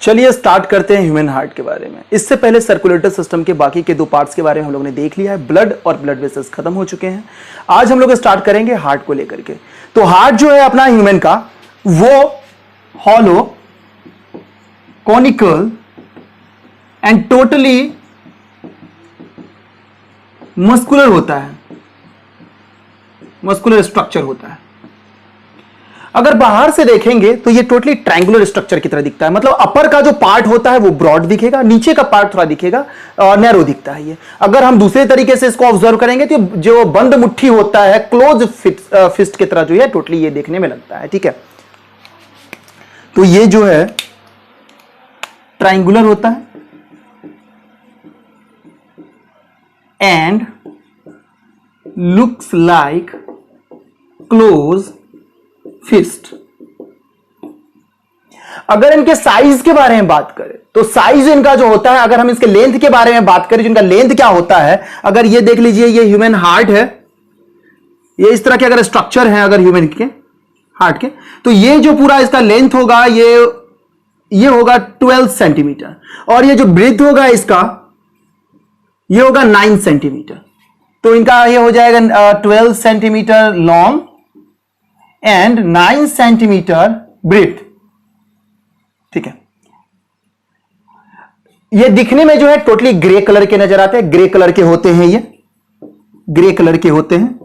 चलिए स्टार्ट करते हैं ह्यूमन हार्ट के बारे में। इससे पहले सर्कुलेटरी सिस्टम के बाकी के दो पार्ट्स के बारे में हम लोगों ने देख लिया है। ब्लड और ब्लड वेसल्स खत्म हो चुके हैं। आज हम लोग स्टार्ट करेंगे हार्ट को लेकर के। तो हार्ट जो है अपना ह्यूमन का, वो hollow, conical and totally muscular होता है, मस्कुलर स्ट्रक्चर होता है। अगर बाहर से देखेंगे तो ये टोटली ट्रायंगुलर स्ट्रक्चर की तरह दिखता है। मतलब अपर का जो पार्ट होता है वो ब्रॉड दिखेगा, नीचे का पार्ट थोड़ा दिखेगा नैरो दिखता है ये। अगर हम दूसरे तरीके से इसको ऑब्जर्व करेंगे तो जो बंद मुट्ठी होता है, क्लोज फिस्ट की तरह जो है टोटली ये देखने में लगता है। ठीक है, तो ये जो है ट्रायंगुलर होता है and looks like close fist. अगर इनके साइज के बारे में बात करें तो साइज इनका जो होता है, अगर हम इसके लेंथ के बारे में बात करें, जिनका लेंथ क्या होता है, अगर ये देख लीजिए, ये ह्यूमन हार्ट है, ये इस तरह के अगर स्ट्रक्चर है अगर ह्यूमन के हार्ट के, तो ये जो पूरा इसका लेंथ होगा ये होगा 12 सेंटीमीटर, और ये जो ब्रेथ होगा इसका ये होगा 9 सेंटीमीटर। तो इनका ये हो जाएगा 12 centimetre long and 9 centimetre breath. ठीक है, ये दिखने में जो है टोटली ग्रे कलर के नजर आते हैं, ग्रे कलर के होते हैं, ये ग्रे कलर के होते हैं।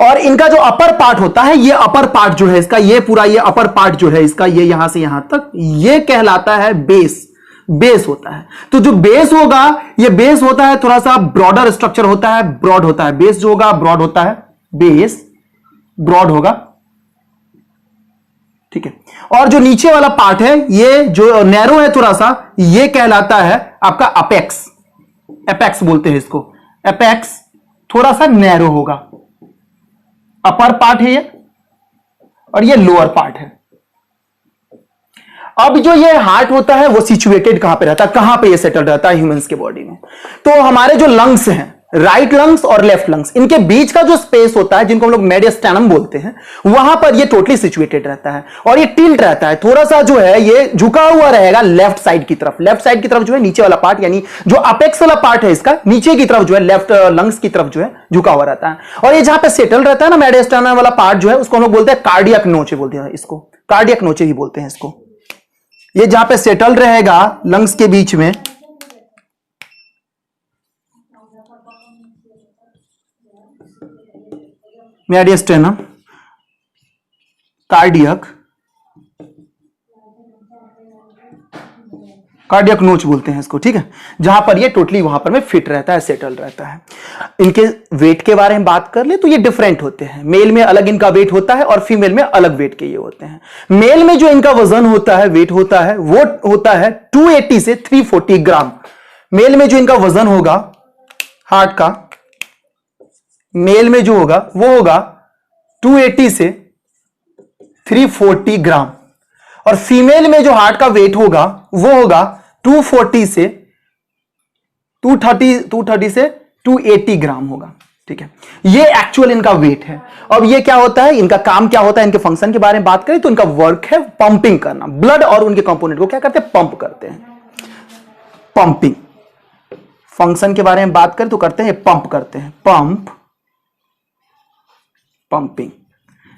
और इनका जो अपर पार्ट होता है, ये अपर पार्ट जो है इसका, ये पूरा ये अपर पार्ट जो है इसका, ये यहां से यहां तक, ये कहलाता है बेस। बेस होता है। तो जो बेस होगा, ये बेस होता है थोड़ा सा ब्रॉडर स्ट्रक्चर होता है, ब्रॉड होता है। बेस जो होगा ब्रॉड होता है, बेस ब्रॉड होगा। ठीक है, और जो नीचे वाला पार्ट है, ये जो नैरो है थोड़ा सा, ये कहलाता है आपका अपेक्स। एपेक्स बोलते हैं इसको, एपेक्स थोड़ा सा नैरो होगा। अपर पार्ट है ये, और ये लोअर पार्ट है। अब जो ये हार्ट होता है वो सिचुएटेड कहां पे रहता है, कहां पे ये सेटल रहता है ह्यूमंस के बॉडी में। तो हमारे जो लंग्स हैं, राइट लंग्स और लेफ्ट लंग्स, इनके बीच का जो स्पेस होता है, जिनको हम लोग मेडिस्टेनम बोलते हैं, वहां पर ये टोटली सिचुएटेड रहता है। और ये टिल्ट रहता है, थोड़ा सा जो है ये झुका हुआ रहेगा लेफ्ट साइड की तरफ। लेफ्ट साइड की तरफ जो है नीचे वाला पार्ट, यानी जो अपेक्स वाला पार्ट है इसका, नीचे की तरफ जो है लेफ्ट लंग्स की तरफ जो है झुका हुआ रहता है। और ये जहां पे सेटल रहता है ना मेडिस्टेनम वाला पार्ट जो है, उसको हम लोग बोलते हैं कार्डियक नोचे, बोलते हैं इसको कार्डियक नोचे ही बोलते हैं इसको। ये जहां पे सेटल रहेगा लंग्स के बीच में, मेडिस्टेनम, कार्डियक नोच बोलते हैं इसको। ठीक है, जहां पर ये टोटली वहां पर में फिट रहता है, सेटल रहता है। इनके वेट के बारे में बात कर ले तो ये डिफरेंट होते हैं। मेल में अलग इनका वेट होता है और फीमेल में अलग वेट के ये होते हैं। मेल में जो इनका वजन होता है, वेट होता है, वो होता है 280 से 340 ग्राम। मेल में जो इनका वजन होगा हार्ट का, मेल में जो होगा वो होगा 280 से 340 ग्राम, और फीमेल में जो हार्ट का वेट होगा वो होगा 240 से 230 से 280 ग्राम होगा। ठीक है, ये एक्चुअल इनका वेट है। अब ये क्या होता है, इनका काम क्या होता है, इनके फंक्शन के बारे में बात करें तो इनका वर्क है पंपिंग करना। ब्लड और उनके कंपोनेंट को क्या करते हैं, पंप करते हैं, पंपिंग। फंक्शन के बारे में बात करें तो करते हैं पंप करते हैं, पंपिंग।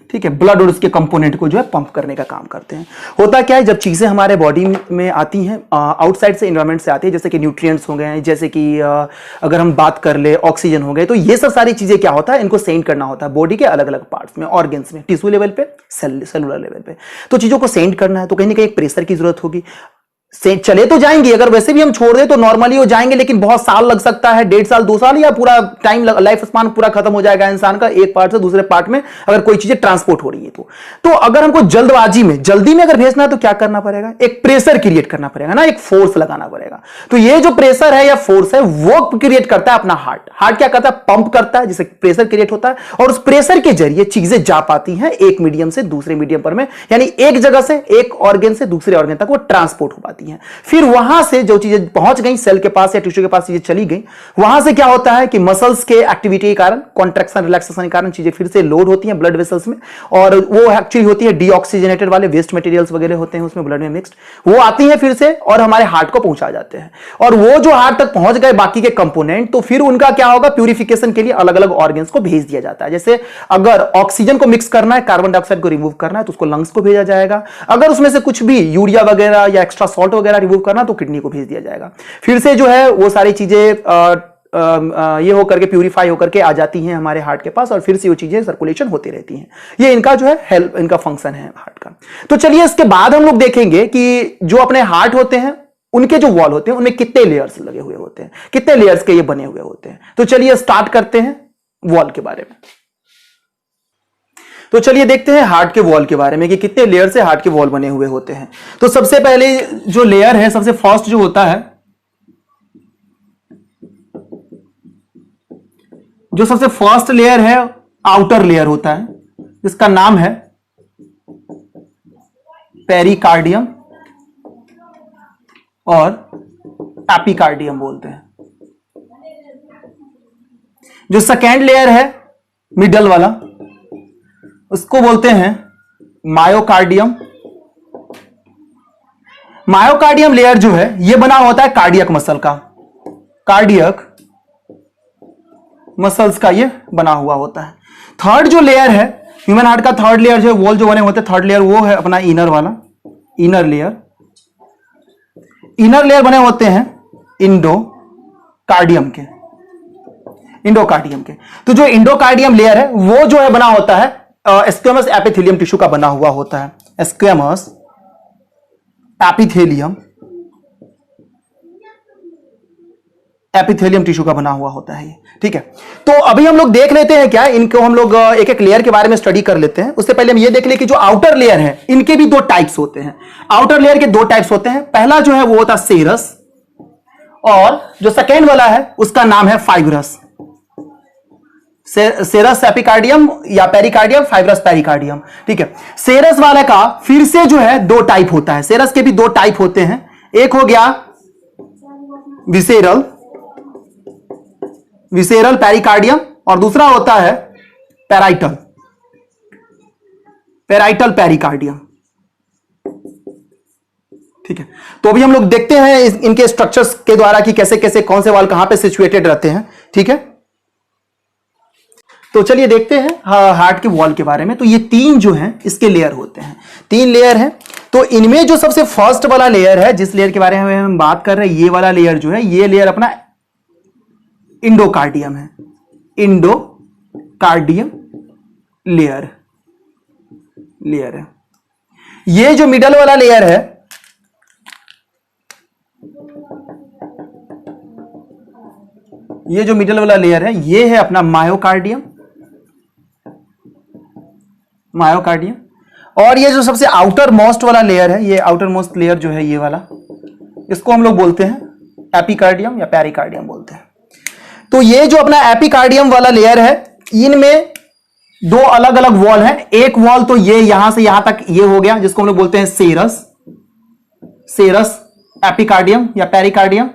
ठीक है, ब्लड और उसके कंपोनेंट को जो है पंप करने का काम करते हैं। होता क्या है, जब चीजें हमारे बॉडी में आती हैं, आउटसाइड से, एनवायरनमेंट से आती है, जैसे कि न्यूट्रिएंट्स हो गए, जैसे कि अगर हम बात कर ले ऑक्सीजन हो गए, तो ये सब सारी चीजें क्या होता है, इनको सेंड करना होता है बॉडी के अलग अलग पार्ट्स में, ऑर्गन्स में, टिश्यू लेवल पे, सेलुलर लेवल पे। तो चीजों को सेंड करना है तो कहीं ना कहीं एक प्रेशर की जरूरत होगी। से चले तो जाएंगे, अगर वैसे भी हम छोड़ दें तो नॉर्मली वो जाएंगे, लेकिन बहुत साल लग सकता है, 1.5 साल 2 साल, या पूरा टाइम, लाइफ स्पान पूरा खत्म हो जाएगा इंसान का, एक पार्ट से दूसरे पार्ट में अगर कोई चीजें ट्रांसपोर्ट हो रही है तो अगर हमको जल्दबाजी में, जल्दी में अगर भेजना है तो क्या करना पड़ेगा, एक प्रेशर क्रिएट करना पड़ेगा ना, एक फोर्स लगाना पड़ेगा। तो ये जो प्रेशर है या फोर्स है वो क्रिएट करता है अपना हार्ट क्या करता है, पंप करता है, जिससे प्रेशर क्रिएट होता है, और उस प्रेशर के जरिए चीजें जा पाती हैं एक मीडियम से दूसरे मीडियम पर में, यानी एक जगह से एक ऑर्गन से दूसरे ऑर्गन तक वो ट्रांसपोर्ट हो पाती है। जाती हैं। फिर वहां से जो चीजें पहुंच गई सेल के पास या टिश्यू के पास, चीजें चली गई, वहां से क्या होता है कि मसल्स के एक्टिविटी के कारण, कॉन्ट्रैक्शन रिलैक्सेशन के कारण चीजें फिर से लोड होती हैं ब्लड वेसल्स में, और वो एक्चुअली होती है डीऑक्सीजनेटेड वाले वेस्ट मटेरियल्स वगैरह होते हैं उसमें ब्लड में मिक्स्ड, वो आती हैं फिर से और हमारे हार्ट को पहुंचा जाते हैं। और वो जो हार्ट तक पहुंच गए बाकी के कंपोनेंट, तो फिर उनका क्या होगा, प्यूरिफिकेशन के लिए अलग अलग ऑर्गन्स को भेज दिया जाता है। जैसे अगर ऑक्सीजन को मिक्स करना है, कार्बन डाइऑक्साइड को रिमूव करना है, तो उसको लंग्स को भेजा जाएगा। अगर उसमें से कुछ भी यूरिया वगैरह या एक्स्ट्रा सॉल्ट वगैरह रिमूव करना, तो किडनी को भेज दिया जाएगा। फिर से जो है वो सारी चीजें ये होकर के प्यूरिफाई होकर के आ जाती हैं हमारे हार्ट के पास, और फिर से वो चीजें सर्कुलेशन होती रहती हैं। ये इनका जो है हेल्प, इनका फंक्शन है हार्ट का। तो चलिए इसके बाद हम लोग देखेंगे कि जो अपने हार्ट होते हैं उनके जो वॉल होते हैं उनमें कितने लेयर्स लगे हुए होते हैं, कितने लेयर्स के ये बने हुए होते हैं। तो चलिए स्टार्ट करते हैं वॉल के बारे में। तो चलिए देखते हैं हार्ट के वॉल के बारे में कि कितने लेयर से हार्ट के वॉल बने हुए होते हैं। तो सबसे पहले जो लेयर है, सबसे फर्स्ट जो होता है, जो सबसे फर्स्ट लेयर है, आउटर लेयर होता है, जिसका नाम है पेरिकार्डियम और एपिकार्डियम बोलते हैं। जो सेकेंड लेयर है, मिडल वाला, उसको बोलते हैं मायोकार्डियम। मायोकार्डियम लेयर जो है ये बना होता है कार्डियक मसल का, कार्डियक मसल्स का ये बना हुआ होता है। थर्ड जो लेयर है ह्यूमन हार्ट का, थर्ड लेयर जो वॉल जो बने होते हैं, थर्ड लेयर वो है अपना इनर वाला, इनर लेयर। इनर लेयर बने होते हैं इंडोकार्डियम के, इंडोकार्डियम के। तो जो इंडोकार्डियम लेयर है वो जो है बना होता है स्क्वेमस एपिथेलियम टिश्यू का बना हुआ होता है। स्क्वेमस एपिथेलियम, एपिथेलियम टिश्यू का बना हुआ होता है ये, ठीक है। तो अभी हम लोग देख लेते हैं क्या, इनको हम लोग एक एक लेयर के बारे में स्टडी कर लेते हैं। उससे पहले हम ये देख ले कि जो आउटर लेयर है इनके भी दो टाइप्स होते हैं। आउटर लेयर के दो टाइप्स होते हैं। पहला जो है वो होता है सेरस, और जो सेकेंड वाला है उसका नाम है फाइब्रस। सेरस एपिकार्डियम या पेरिकार्डियम, फाइब्रस पेरिकार्डियम, ठीक है। सेरस वाले का फिर से जो है दो टाइप होता है। सेरस के भी दो टाइप होते हैं। एक हो गया विसेरल, विसेरल पेरिकार्डियम, और दूसरा होता है पेराइटल, पेराइटल पेरिकार्डियम, ठीक है। तो अभी हम लोग देखते हैं इनके स्ट्रक्चर्स के द्वारा कि कैसे कैसे कौन से वाल कहां पे सिचुएटेड रहते हैं, ठीक है। तो चलिए देखते हैं हार्ट के वॉल के बारे में। तो ये तीन जो हैं इसके लेयर होते हैं, तीन लेयर हैं। तो इनमें जो सबसे फर्स्ट वाला लेयर है, जिस लेयर के बारे में हम बात कर रहे हैं, ये वाला लेयर जो है, ये लेयर अपना इंडोकार्डियम है, इंडोकार्डियम लेयर, लेयर है। ये जो मिडल वाला लेयर है, ये जो मिडल वाला लेयर है ये है अपना मायोकार्डियम, मायोकार्डियम। और ये जो सबसे आउटर मोस्ट वाला लेयर है, ये आउटर मोस्ट लेयर जो है ये वाला, इसको हम लोग बोलते हैं एपिकार्डियम या पेरिकार्डियम बोलते हैं। तो ये जो अपना एपिकार्डियम वाला लेयर है, इनमें दो अलग अलग वॉल हैं। एक वॉल तो ये यहां से यहां तक ये हो गया, जिसको हम लोग बोलते हैं सेरस, सेरस एपिकार्डियम या पेरिकार्डियम।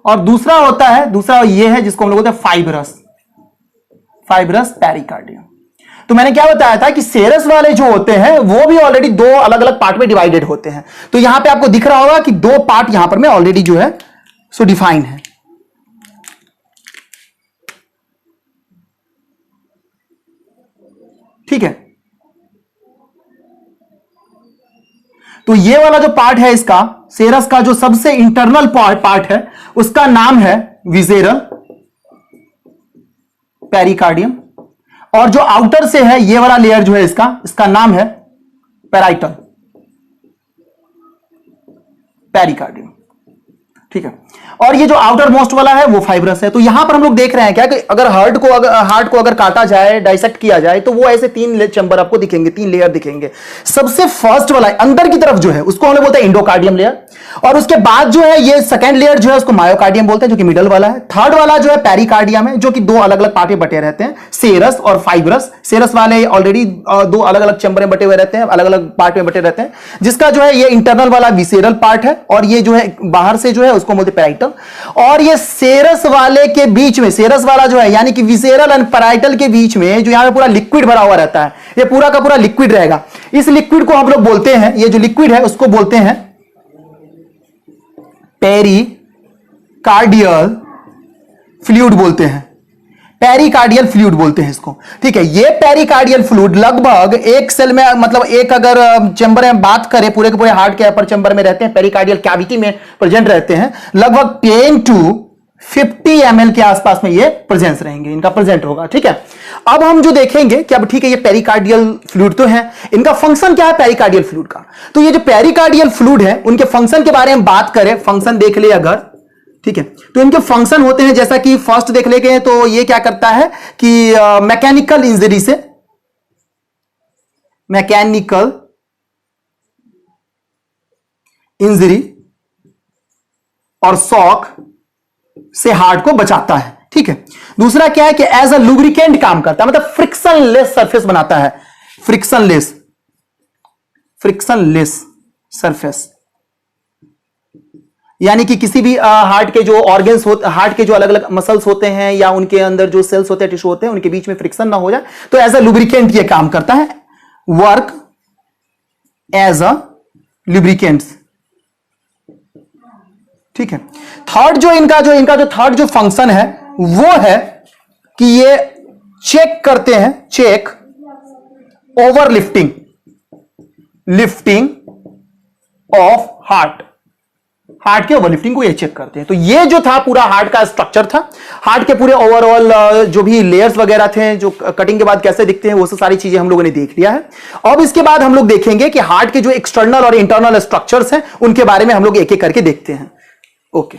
और दूसरा होता है, दूसरा ये है जिसको हम लोग बोलते हैं फाइब्रस, फाइब्रस पेरिकार्डियम। तो मैंने क्या बताया था कि सेरस वाले जो होते हैं वो भी ऑलरेडी दो अलग अलग पार्ट में डिवाइडेड होते हैं। तो यहां पे आपको दिख रहा होगा कि दो पार्ट यहां पर में ऑलरेडी जो है सो डिफाइन है, ठीक है। तो ये वाला जो पार्ट है इसका, सेरस का जो सबसे इंटरनल पार्ट है, उसका नाम है विसेरल पेरिकार्डियम। और जो आउटर से है ये वाला लेयर जो है इसका, इसका नाम है पेराइटल पेरिकार्डियम, ठीक है। और ये जो आउटर मोस्ट वाला है वो फाइब्रस है। तो यहां पर हम लोग देख रहे हैं क्या कि अगर हार्ट को अगर काटा जाए, डाइसेक्ट किया जाए, तो वो ऐसे 3 चैम्बर आपको दिखेंगे, 3 लेयर दिखेंगे। सबसे फर्स्ट वाला अंदर की तरफ जो है उसको हम लोग बोलते हैं इंडोकार्डियम लेयर, और उसके बाद जो है ये सेकंड लेयर जो है उसको मायोकार्डियम बोलते हैं, जो कि मिडल वाला है। थर्ड वाला जो है पेरिकार्डियम है, जो कि 2 अलग अलग पार्ट में बटे रहते हैं, सेरस और फाइब्रस। सेरस वाले ऑलरेडी 2 अलग अलग चैम्बर में बटे हुए रहते हैं, अलग अलग पार्ट में बटे रहते हैं, जिसका जो है ये इंटरनल वाला विसेरल पार्ट है, और ये जो है बाहर से जो है उसको बोलते हैं पैराइटल। और ये सेरस वाले के बीच में, सेरस वाला जो है यानी कि विसेरल एंड पैराइटल के बीच में जो यहां पे पूरा लिक्विड भरा हुआ रहता है, ये पूरा का पूरा लिक्विड रहेगा। इस लिक्विड को हम लोग बोलते हैं, ये जो लिक्विड है उसको बोलते हैं पेरिकार्डियल फ्लूइड बोलते हैं, पेरिकार्डियल फ्लूइड बोलते हैं इसको। ठीक है, ये पेरिकार्डियल फ्लूइड लगभग एक सेल में, मतलब एक अगर चैम्बर में बात करें, पूरे के पूरे हार्ट के अपर चैम्बर में रहते हैं, पेरिकार्डियल कैविटी में प्रेजेंट रहते हैं, लगभग 10 to 50 ml के आसपास में ये प्रेजेंस रहेंगे, इनका प्रेजेंट होगा। ठीक है, अब हम जो देखेंगे कि अब ठीक है ये पेरिकार्डियल फ्लूइड तो है, इनका फंक्शन क्या है पेरिकार्डियल फ्लूइड का। तो ये जो पेरिकार्डियल फ्लूइड है उनके फंक्शन के बारे में बात करें, फंक्शन देख ले अगर, ठीक है, तो इनके फंक्शन होते हैं, जैसा कि फर्स्ट देख लेंगे, तो ये क्या करता है कि मैकेनिकल इंजरी से, मैकेनिकल इंजरी और शॉक से हार्ट को बचाता है। ठीक है, दूसरा क्या है कि एज अ लुब्रिकेंट काम करता है, मतलब फ्रिक्शनलेस सरफेस बनाता है, फ्रिक्शनलेस सरफेस, यानी कि किसी भी हार्ट के जो ऑर्गन्स होते, हार्ट के जो अलग अलग मसल्स होते हैं या उनके अंदर जो सेल्स होते हैं, टिश्यू होते हैं, उनके बीच में फ्रिक्शन ना हो जाए, तो एज अ लुब्रिकेंट ये काम करता है, वर्क एज अ लुब्रिकेंट्स। ठीक है, थर्ड जो इनका जो थर्ड जो फंक्शन है वो है कि ये चेक करते हैं, check over lifting of heart के ओवरलिफ्टिंग को ये चेक करते हैं। तो ये जो था पूरा हार्ट का स्ट्रक्चर था, हार्ट के पूरे ओवरऑल जो भी लेयर्स वगैरह थे, जो कटिंग के बाद कैसे दिखते हैं, वो सारी चीजें हम लोगों ने देख लिया है। अब इसके बाद हम लोग देखेंगे कि हार्ट के जो एक्सटर्नल और इंटरनल स्ट्रक्चर्स हैं उनके बारे में हम लोग एक एक करके देखते हैं। ओके।